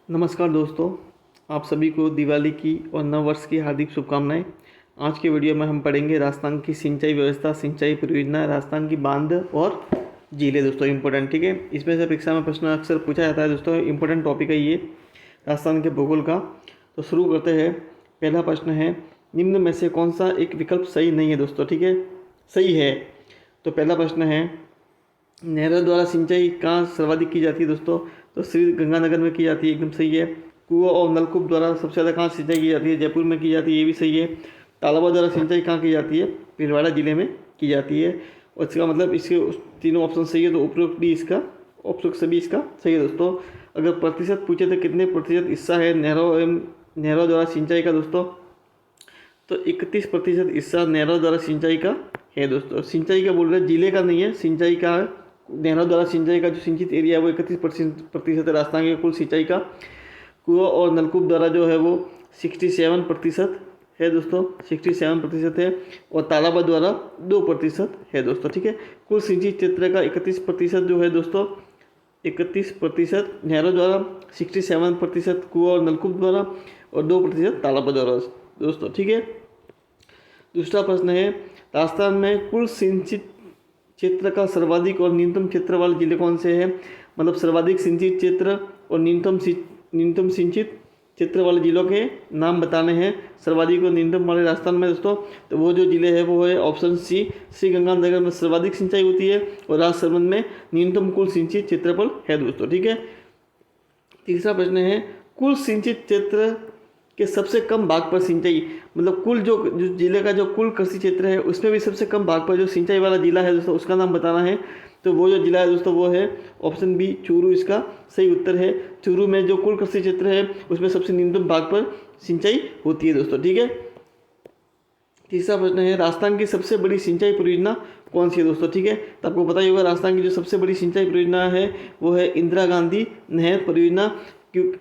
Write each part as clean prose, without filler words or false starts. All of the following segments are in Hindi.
नमस्कार दोस्तों, आप सभी को दिवाली की और नव वर्ष की हार्दिक शुभकामनाएं। आज के वीडियो में हम पढ़ेंगे राजस्थान की सिंचाई व्यवस्था, सिंचाई परियोजना, राजस्थान की बांध और झीलें। दोस्तों इंपॉर्टेंट, ठीक है। इसमें से परीक्षा में प्रश्न अक्सर पूछा जाता है दोस्तों, इंपॉर्टेंट टॉपिक है ये राजस्थान के भूगोल का। तो शुरू करते हैं। पहला प्रश्न है, निम्न में से कौन सा एक विकल्प सही नहीं है दोस्तों, ठीक है, सही है। तो पहला प्रश्न है, नहरों द्वारा सिंचाई कहाँ सर्वाधिक की जाती है दोस्तों? तो श्री गंगानगर में की जाती है, एकदम सही है। कुआं और नलकूप द्वारा सबसे ज़्यादा कहाँ सिंचाई की जाती है? जयपुर में की जाती है, ये भी सही है। तालाबों द्वारा सिंचाई कहाँ की जाती है? भीलवाड़ा जिले में की जाती है। और इसका मतलब इसके तीनों ऑप्शन सही है, तो उपरोक्त भी इसका, उपरोक्त सभी इसका सही है दोस्तों। अगर प्रतिशत पूछे तो कितने प्रतिशत हिस्सा है नहरों द्वारा सिंचाई का दोस्तों? तो 31% हिस्सा नहरों द्वारा सिंचाई का है दोस्तों। सिंचाई का बोल रहे हैं, जिले का नहीं है, सिंचाई का है। नहरों द्वारा सिंचाई का जो सिंचित एरिया है वो 31% है राजस्थान के कुल सिंचाई का। कुआं और नलकूप द्वारा जो है वो 67% है दोस्तों, 67% है। और तालाब द्वारा 2% है दोस्तों, ठीक है। कुल सिंचित क्षेत्र का 31% जो है दोस्तों, 31% नहरों द्वारा, 67% कुआं और नलकूप द्वारा और 2% तालाब द्वारा दोस्तों, ठीक है। दूसरा प्रश्न है, राजस्थान में कुल सिंचित क्षेत्र का सर्वाधिक और न्यूनतम क्षेत्र वाले जिले कौन से हैं? मतलब सर्वाधिक सिंचित क्षेत्र और न्यूनतम सिंचित क्षेत्र वाले जिलों के नाम बताने हैं, सर्वाधिक और न्यूनतम वाले राजस्थान में दोस्तों। तो वो जो जिले हैं वो है ऑप्शन सी, श्री गंगानगर में सर्वाधिक सिंचाई होती है और राजसमंद में न्यूनतम कुल सिंचित क्षेत्रफल है दोस्तों, ठीक है। तीसरा प्रश्न है, कुल सिंचित क्षेत्र के सबसे कम भाग पर सिंचाई, मतलब कुल जो जिले का जो कुल कृषि क्षेत्र है उसमें भी सबसे कम भाग पर जो सिंचाई वाला जिला है दोस्तों, उसका नाम बताना है। तो वो जो जिला है दोस्तों वो है ऑप्शन बी, चूरू, इसका सही उत्तर है। चूरू में जो कुल कृषि क्षेत्र है उसमें सबसे न्यूनतम भाग पर सिंचाई होती है दोस्तों, ठीक है। तीसरा प्रश्न है, राजस्थान की सबसे बड़ी सिंचाई परियोजना कौन सी है दोस्तों, ठीक है। तो आपको पता ही होगा राजस्थान की जो सबसे बड़ी सिंचाई परियोजना है वो है इंदिरा गांधी नहर परियोजना। क्यों?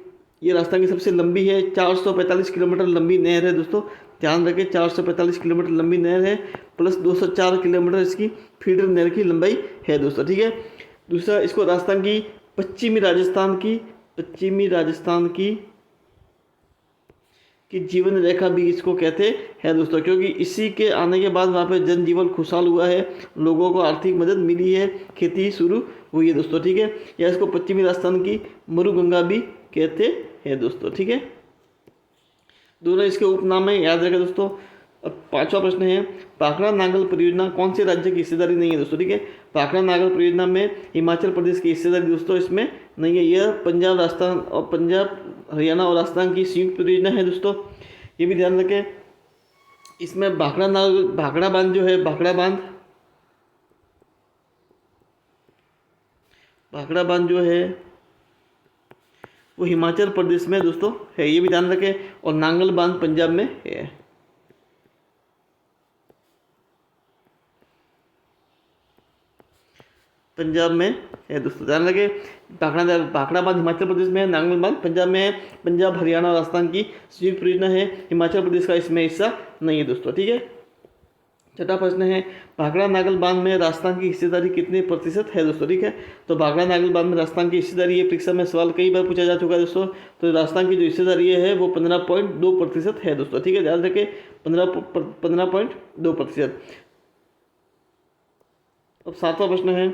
ये राजस्थान की सबसे लंबी है, 445 किलोमीटर लंबी नहर है दोस्तों, ध्यान रखें। 445 किलोमीटर लंबी नहर है, प्लस 204 किलोमीटर इसकी फीडर नहर की लंबाई है दोस्तों, ठीक है। दूसरा, इसको राजस्थान की पश्चिमी राजस्थान की जीवन रेखा भी इसको कहते हैं दोस्तों, क्योंकि इसी के आने के बाद वहाँ पे जनजीवन खुशहाल हुआ है, लोगों को आर्थिक मदद मिली है, खेती शुरू हुई है दोस्तों, ठीक है। या इसको पश्चिमी राजस्थान की मरुगंगा भी कहते हैं दोस्तों, ठीक है। दोनों इसके उपनाम है, याद रखें दोस्तों। अब पांचवा प्रश्न है, भाखड़ा नागल परियोजना कौन से राज्य की हिस्सेदारी नहीं है दोस्तों, ठीक है। भाखड़ा नागल परियोजना में हिमाचल प्रदेश की हिस्सेदारी दोस्तों इसमें नहीं है, यह पंजाब हरियाणा और राजस्थान की संयुक्त परियोजना है दोस्तों, ये भी ध्यान रखें। इसमें भाखड़ा बांध जो है, भाखड़ा बांध जो है वो हिमाचल प्रदेश में दोस्तों है, ये भी ध्यान रखें। और नांगल बांध पंजाब में है। पंजाब में है दोस्तों, ध्यान रखें। भाखड़ा बांध हिमाचल प्रदेश में है, नांगल बांध पंजाब में है। पंजाब हरियाणा और राजस्थान की संयुक्त परियोजना है, हिमाचल प्रदेश का इसमें हिस्सा नहीं है दोस्तों, ठीक है। छठा प्रश्न है, भाखड़ा नागल बांध में राजस्थान की हिस्सेदारी कितने प्रतिशत है दोस्तों, ठीक है। तो भाखड़ा नागल बांध में राजस्थान की हिस्सेदारी, ये परीक्षा में सवाल कई बार पूछा जा चुका है दोस्तों। तो राजस्थान की जो हिस्सेदारी है वो 15.2% है दोस्तों, ठीक है, ध्यान रखें, 15.2%। अब सातवां प्रश्न है,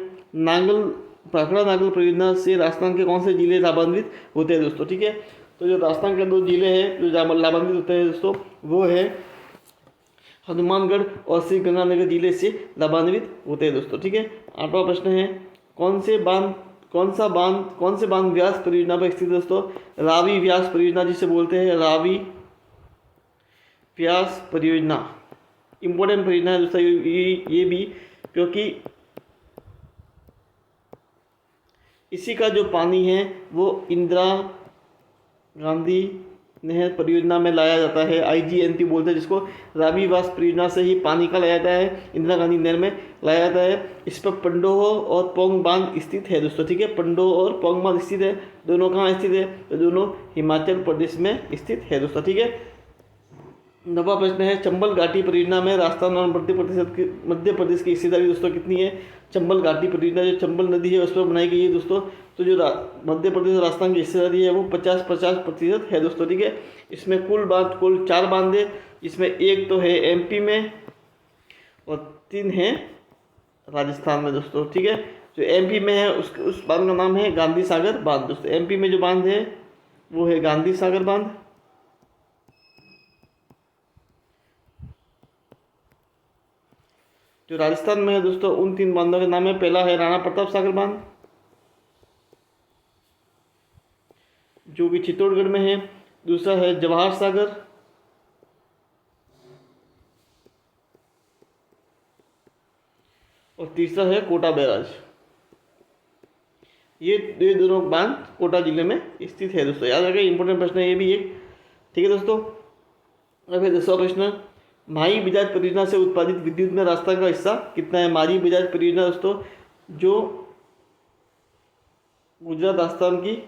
भाखड़ा नागल परियोजना से राजस्थान के कौन से जिले लाभान्वित होते हैं दोस्तों, ठीक है। तो जो राजस्थान के 2 जिले हैं जो लाभान्वित होते हैं दोस्तों, वो है हनुमानगढ़ और श्री गंगानगर जिले से लाभान्वित होते हैं दोस्तों, ठीक है। आठवां प्रश्न है, कौन से बांध व्यास परियोजना पर स्थित दोस्तों? रावी व्यास परियोजना जिसे बोलते हैं, रावी व्यास परियोजना इंपॉर्टेंट परियोजना है दोस्तों ये भी, क्योंकि इसी का जो पानी है वो इंदिरा गांधी नहर परियोजना में लाया जाता है, IGNP बोलते हैं जिसको। रावी व्यास परियोजना से ही पानी का लाया जाता है, इंदिरा गांधी नहर में लाया जाता है। इस पर पंडोह और पोंग बांध स्थित है दोस्तों, ठीक है। पंडोह और पोंग बांध स्थित है, दोनों कहाँ स्थित है? तो दोनों हिमाचल प्रदेश में स्थित है दोस्तों, ठीक है। नवा प्रश्न है, चंबल घाटी परियोजना में राजस्थान और मध्य प्रदेश की हिस्सेदारी दोस्तों कितनी है? चंबल घाटी परियोजना जो चंबल नदी है उस पर बनाई गई है दोस्तों। तो जो मध्य प्रदेश और राजस्थान की हिस्सेदारी है वो 50-50% है दोस्तों, ठीक है। इसमें कुल 4 बांध है, इसमें एक तो है एमपी में और 3 है राजस्थान में दोस्तों, ठीक है। जो एमपी में है उस बांध का नाम है गांधी सागर बांध दोस्तों। एमपी में जो बांध है वो है गांधी सागर बांध। जो राजस्थान में है दोस्तों उन 3 बांधों के नाम है, पहला है राणा प्रताप सागर बांध जो कि चित्तौड़गढ़ में है, दूसरा है जवाहर सागर, और तीसरा है कोटा बैराज। ये दोनों बांध कोटा जिले में स्थित है दोस्तों, याद रखें, इंपॉर्टेंट प्रश्न है ये भी एक, ठीक है दोस्तों। अब है 10वां प्रश्न, माही बजाज परियोजना से उत्पादित विद्युत में राजस्थान का हिस्सा कितना है। माही बजाज परियोजना दोस्तों जो गुजरात राजस्थान की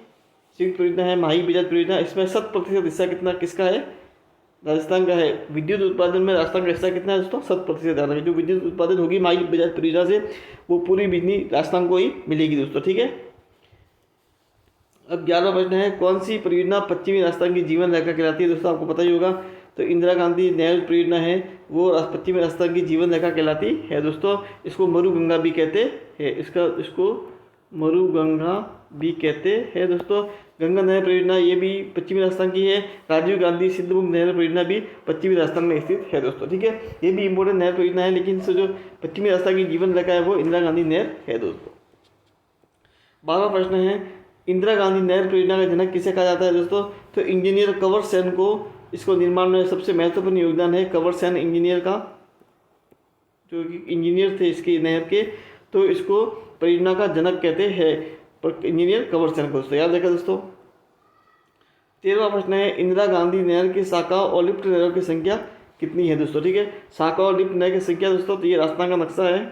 संयुक्त परियोजना है, माही बजाज परियोजना, इसमें 100% हिस्सा किसका है, राजस्थान का है। विद्युत उत्पादन में राजस्थान का हिस्सा कितना है दोस्तों, 100% ध्यान रखें। जो विद्युत उत्पादन होगी माही बजाज परियोजना से वो पूरी बिजली राजस्थान को ही मिलेगी दोस्तों, ठीक है। अब 11वां प्रश्न है, कौन सी परियोजना पश्चिमी राजस्थान की जीवन रेखा कहलाती है। दोस्तों आपको पता ही होगा, तो इंदिरा गांधी नहर परियोजना है वो पश्चिमी राजस्थान की जीवन रेखा कहलाती है दोस्तों। इसको मरुगंगा भी कहते हैं, इसको मरुगंगा भी कहते हैं दोस्तों। गंगा नहर परियोजना ये भी पश्चिमी राजस्थान की है। राजीव गांधी सिंधुमुख नहर परियोजना भी पश्चिमी राजस्थान में स्थित है दोस्तों, ठीक है। ये भी इंपॉर्टेंट नहर परियोजना है, लेकिन जो पश्चिमी राजस्थान की जीवन रेखा है वो इंदिरा गांधी नहर है दोस्तों। 12वां प्रश्न है, इंदिरा गांधी नहर परियोजना का जनक किसे कहा जाता है दोस्तों। तो इंजीनियर कंवर सेन को इसको निर्माण में सबसे महत्वपूर्ण योगदान है कंवर सेन इंजीनियर का, जो कि इंजीनियर थे इसके नहर के, तो इसको परियोजना का जनक कहते हैं इंजीनियर कंवर सेन को दोस्तों, याद रखें दोस्तों। 13वां प्रश्न है, इंदिरा गांधी नहर की शाखा और लिफ्ट नहरों की संख्या कितनी है दोस्तों, ठीक है। शाखा और लिफ्ट नहर की संख्या दोस्तों, तो ये राजस्थान का नक्शा है।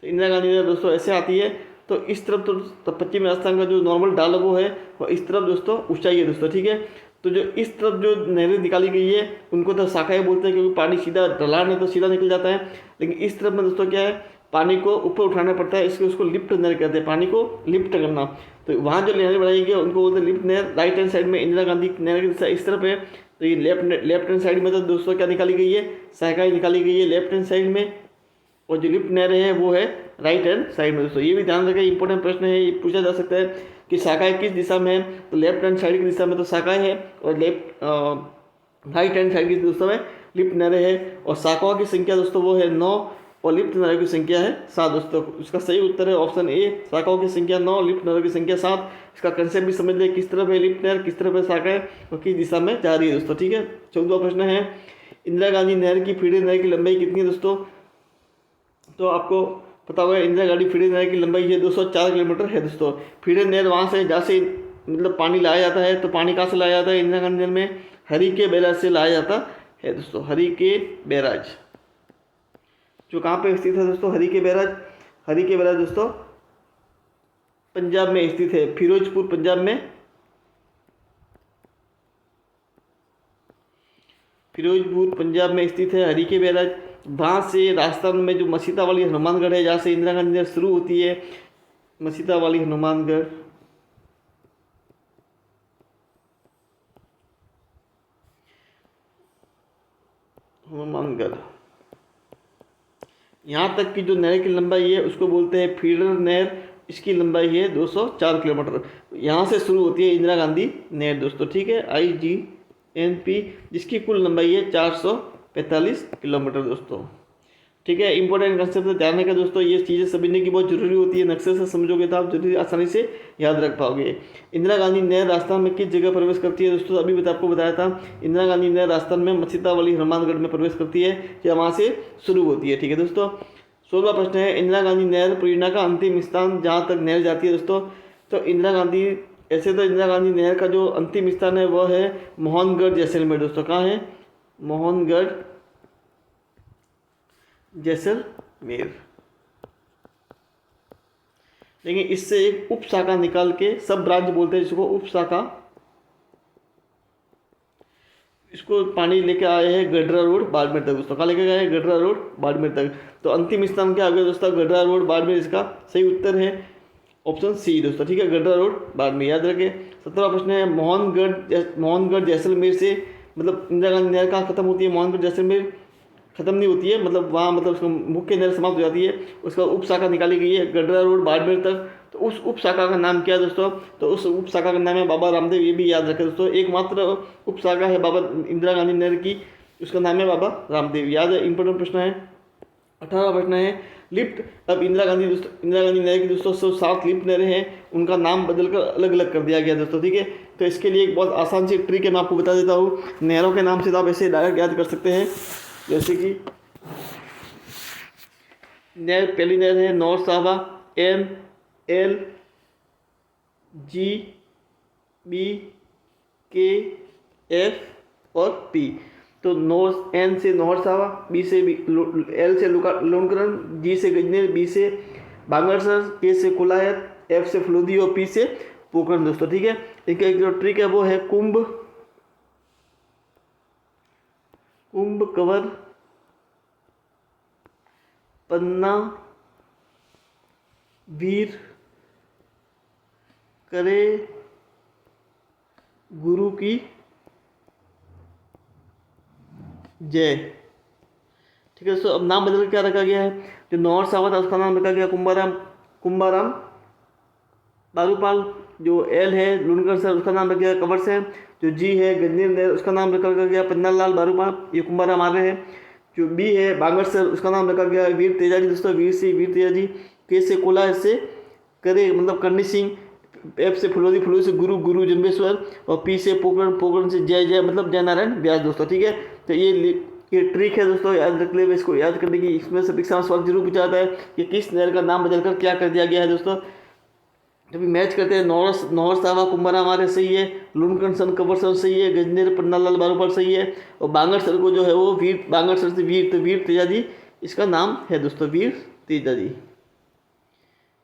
तो इंदिरा गांधी नहर दोस्तों ऐसे आती है, तो इस तरफ तो पश्चिमी राजस्थान का जो नॉर्मल डाल है वो है, और इस तरफ दोस्तों ऊंचाई है दोस्तों, ठीक है। तो जो इस तरफ जो नहरें निकाली गई है उनको तो शाखाएं बोलते हैं, क्योंकि पानी सीधा ढलान है तो सीधा निकल जाता है। लेकिन इस तरफ में दोस्तों क्या है, पानी को ऊपर उठाना पड़ता है, इसको लिफ्ट नहर कहते हैं, पानी को लिफ्ट करना। तो वहाँ जो नहरें बनाई गई उनको बोलते हैं लिफ्ट नहर। राइट हैंड साइड में इंदिरा गांधी नहर की दिशा इस तरफ है, तो ये लेफ्ट हैंड साइड में तो दोस्तों क्या निकाली गई है, शाखाएं निकाली गई है लेफ्ट हैंड साइड में, और जो लिफ्ट नहर है वो है राइट हैंड साइड में दोस्तों। ये भी ध्यान रखें, इंपॉर्टेंट प्रश्न है, ये पूछा जा सकता है कि शाखाएं किस दिशा में है। तो लेफ्ट हैंड साइड की दिशा में तो शाखाएं है, और राइट हैंड साइड की दिशा में लिफ्ट नहरें है। और शाखाओं की संख्या दोस्तों वो है 9, और लिफ्ट नहरों की संख्या है 7 दोस्तों। इसका सही उत्तर है ऑप्शन ए, शाखाओं की संख्या 9, लिफ्ट नहरों की संख्या 7। इसका कंसेप्ट भी समझ ले, किस तरफ है लिफ्ट नहर, किस तरफ है शाखाएं और किस दिशा में जा रही है दोस्तों, ठीक है। 14वां प्रश्न है, इंदिरा गांधी नहर की फीडर नहर की लंबाई कितनी है दोस्तों। तो आपको पता होगा इंदिरा गांधी फीडर नहर की लंबाई है 204 किलोमीटर है दोस्तों। फीडर नहर वहाँ से जहाँ से मतलब पानी लाया जाता है, तो पानी कहाँ से लाया जाता है इंदिरा गांधी नहर में, हरिके बैराज से लाया जाता है दोस्तों। हरिके बैराज जो कहाँ पे स्थित है दोस्तों, हरिके बैराज दोस्तों पंजाब में स्थित है, फिरोजपुर पंजाब में, फिरोजपुर पंजाब में स्थित है हरिके बैराज। वहाँ से राजस्थान में जो मसीता वाली हनुमानगढ़ है, जहाँ से इंदिरा गांधी नहर शुरू होती है, मसीता वाली हनुमानगढ़, यहाँ तक की जो नहर की लंबाई है उसको बोलते हैं फीडर नहर। इसकी लंबाई है 204 किलोमीटर। यहाँ से शुरू होती है इंदिरा गांधी नहर दोस्तों, ठीक है, IGNP, जिसकी कुल लंबाई है 445 किलोमीटर दोस्तों, ठीक है। इंपॉर्टेंट कंसेप्ट ध्यान रखें दोस्तों, ये चीज़ें समझने की बहुत जरूरी होती है। नक्शे से समझोगे तो आप जरूरी आसानी से याद रख पाओगे। इंदिरा गांधी नहर राजस्थान में किस जगह प्रवेश करती है दोस्तों, अभी आपको बताया था। इंदिरा गांधी नहर राजस्थान में मसीता वाली हनुमानगढ़ में प्रवेश करती है, या वहाँ से शुरू होती है, ठीक है दोस्तों। 16वां प्रश्न है, इंदिरा गांधी नहर परियोजना का अंतिम स्थान जहाँ तक नहर जाती है दोस्तों। तो इंदिरा गांधी इंदिरा गांधी नहर का जो अंतिम स्थान है वह है मोहनगढ़ जैसलमेर दोस्तों। कहाँ है, मोहनगढ़ जैसलमेर। लेकिन इससे एक उप शाखा निकाल के, सब ब्रांच बोलते हैं जिसको उप शाखा, इसको पानी लेके आए हैं गडरा रोड बाड़मेर तक दोस्तों। कहाँ लेके गए हैं? गडरा रोड बाड़मेर तक। तो अंतिम स्थान क्या आ गया दोस्तों? गडरा रोड बाड़मेर। इसका सही उत्तर है ऑप्शन सी दोस्तों, ठीक है, गडरा रोड बाड़मेर, याद रखें। 17वां प्रश्न है, मोहनगढ़ जैसलमेर से, मतलब इंदिरा गांधी नहर कहाँ खत्म होती है? मोहनगढ़ जैसलमेर खत्म नहीं होती है, मतलब वहाँ मतलब उसका मुख्य नहर समाप्त हो जाती है, उसका उप शाखा निकाली गई है गडरा रोड बाड़मेर तक। तो उस उप शाखा का नाम क्या है दोस्तों? तो उस उप शाखा का नाम है बाबा रामदेव। ये भी याद रखें दोस्तों, एकमात्र उप शाखा है बाबा इंदिरा गांधी नहर की, उसका नाम है बाबा रामदेव, याद है। इंपॉर्टेंट प्रश्न है। 18वां प्रश्न है, लिफ्ट। अब इंदिरा गांधी नहर की दोस्तों 7 लिफ्ट नहरें हैं, उनका नाम बदलकर अलग अलग कर दिया गया दोस्तों, ठीक है। तो इसके लिए एक बहुत आसान सी ट्रिक है, मैं आपको बता देता हूँ। नहरों के नाम से तो आप ऐसे डायरेक्ट याद कर सकते हैं, जैसे कि नहर, पहली नहर है नॉर्थ सावा, NLGBKF और P। तो नॉर्थ, N से नॉर्थ सावा, B से L से लूणकरण, G से गजनेर, B से बांगरसर, K से कोलायत, F से फलोदी और P से पोखरण दोस्तों, ठीक है। इनका एक जो ट्रिक है वो है कुंभ कवर, पन्ना, वीर, करे, गुरु की जय, ठीक है दोस्तों। अब नाम बदल क्या रखा गया है? जो नॉर्थ सावा था उसका नाम रखा गया कुंभाराम बारूपाल। जो एल है लूणकरण सर, उसका नाम रखा गया कंवर सेन। जो जी है गजनीर नहर, उसका नाम रखा गया पन्नालाल बारूपाल, ये कुंभाराम आ रहे हैं। जो बी है बांगरसर, उसका नाम रखा गया वीर तेजाजी दोस्तों, वीर तेजाजी। के से कोला से करे, मतलब करनी सिंह। एफ से फुलोदी से गुरु जम्बेश्वर और पी से पोकरण से जय मतलब जय नारायण व्यास दोस्तों, ठीक है। तो ये ट्रिक है दोस्तों, याद रख ले, इसको याद करने की। इसमें से परीक्षा में सवाल जरूर पूछा जाता है कि किस नहर का नाम बदलकर क्या कर दिया गया है दोस्तों। जब मैच करते हैं, नॉर्थ सावा कुंभारा हमारे सही है, लूणकरण सन कंवर सर सही है, गजनेर पन्नालाल बारूपाल सही है, और बांगरसर को जो है वो बांगरसर से वीर तेजाजी इसका नाम है दोस्तों, वीर तेजाजी,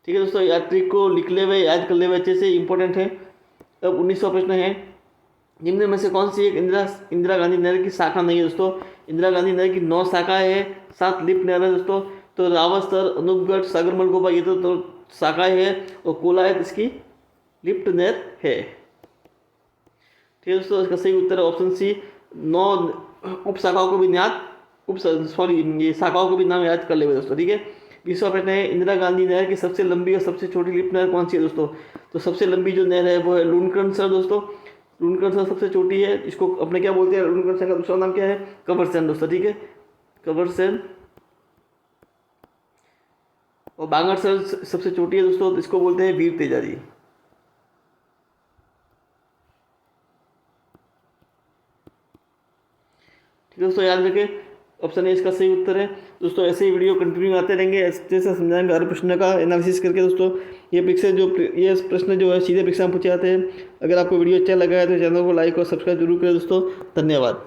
ठीक है दोस्तों। याद ट्रिक को लिख ले हुए, याद कर ले हुए अच्छे से, इंपॉर्टेंट है। अब 19वां प्रश्न है, निम्न में से कौन सी एक इंदिरा गांधी नहर की शाखा नहीं है दोस्तों? इंदिरा गांधी नहर की 9 शाखाएं है, 7 लिफ्ट नहर है दोस्तों। तो रावस्तर, अनूपगढ़, सागरमल गोपा, ये तो शाखाएं है, और कोलायत इसकी लिफ्ट नहर है, ठीक है दोस्तों। इसका सही उत्तर है ऑप्शन सी। 9 उप शाखाओं को भी ये शाखाओं को भी नाम याद कर ले दोस्तों, ठीक है। 20वां प्रश्न है, इंदिरा गांधी नहर की सबसे लंबी और सबसे छोटी लिफ्ट नहर कौन सी है दोस्तों? तो सबसे लंबी जो नहर है वो है लूणकरण सर दोस्तों, लूणकरण सर सबसे छोटी है। इसको अपने क्या बोलते हैं? लूणकरण सर का दूसरा नाम क्या है? कंवर सेन दोस्तों, ठीक है, कंवर सेन। और बांगरसर सबसे छोटी है दोस्तों, इसको बोलते हैं वीर तेजाजी, ठीक है दोस्तों, याद रखें ऑप्शन ए इसका सही उत्तर है दोस्तों। ऐसे ही वीडियो कंटिन्यू आते रहेंगे, ऐसे समझाएंगे हर प्रश्न का एनालिसिस करके दोस्तों। ये प्रश्न जो है सीधे परीक्षा में पूछे जाते हैं। अगर आपको वीडियो अच्छा लगा है तो चैनल को लाइक और सब्सक्राइब जरूर करें दोस्तों। धन्यवाद।